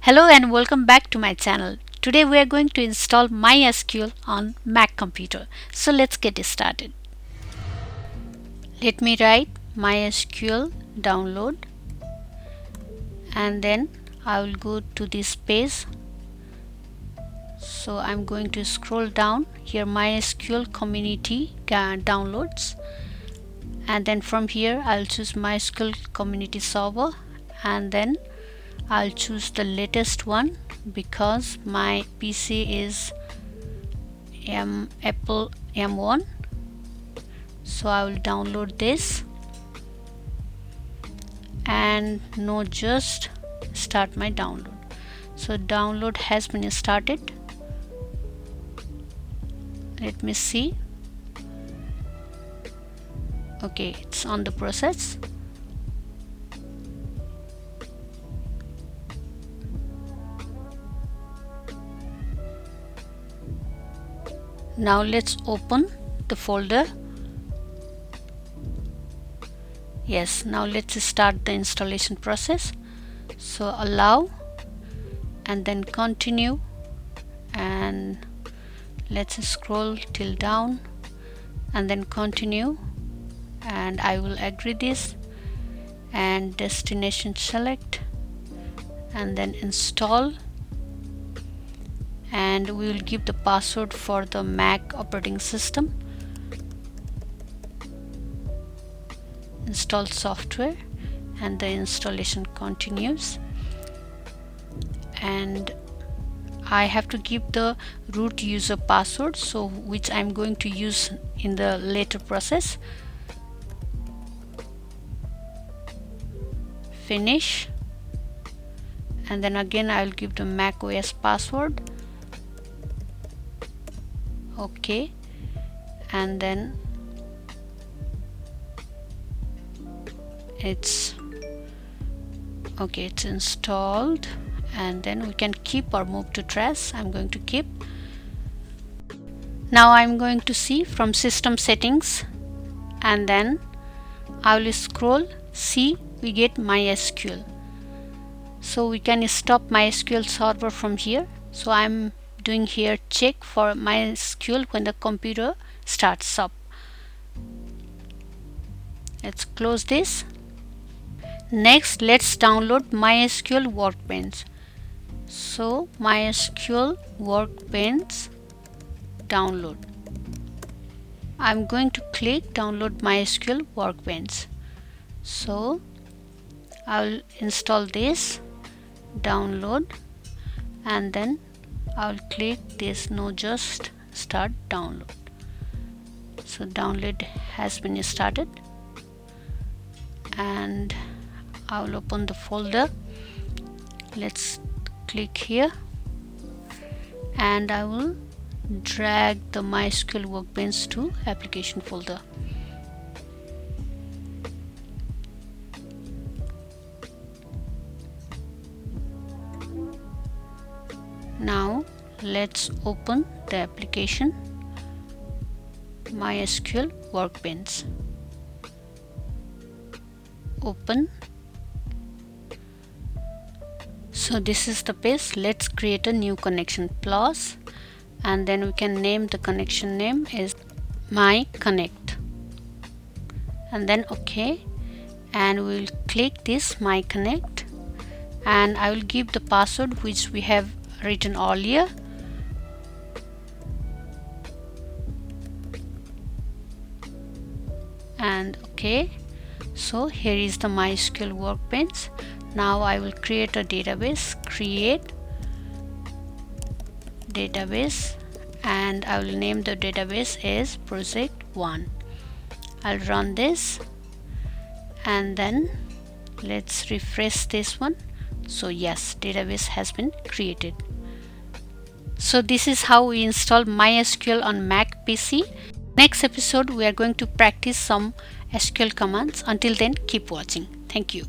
Hello and welcome back to my channel. Today we are going to install MySQL on Mac computer. So let's get started. Let me write MySQL download and then I will go to this page. So I'm going to scroll down here, MySQL community downloads, and then from here I'll choose MySQL community server, and then I'll choose the latest one because my PC is Apple M1. So I will download this and now just start my download. So download has been started. Let me see. Okay, it's on the process. Now let's open the folder. Yes, now let's start the installation process. So allow and then continue, and let's scroll till down and then continue, and I will agree this, and destination select and then install, and we will give the password for the Mac operating system. Install software, and the installation continues, and I have to give the root user password, so which I'm going to use in the later process. Finish, and then again I will give the Mac OS password. Okay, and then it's installed, and then we can keep or move to trash. I'm going to keep. Now I'm going to see from system settings, and then I will scroll. See, we get MySQL, so we can stop MySQL server from here. So I'm doing here check for MySQL when the computer starts up. Let's close this. Next, let's download MySQL Workbench. So MySQL Workbench download. I'm going to click download MySQL Workbench. So I'll install this, download, and then I'll click this no just start download. So download has been started, and I will open the folder. Let's click here, and I will drag the MySQL Workbench to application folder. Now let's open the application MySQL Workbench. Open. So this is the page. Let's create a new connection plus, and then we can name the connection name is My Connect, and then OK, and we will click this My Connect, and I will give the password which we have written earlier. And OK, so here is the MySQL Workbench. Now I will create a database, create database, and I will name the database as project 1. I'll run this, and then let's refresh this one. So yes, database has been created. So this is how we install MySQL on Mac PC. Next episode we are going to practice some SQL commands. Until then, keep watching. Thank you.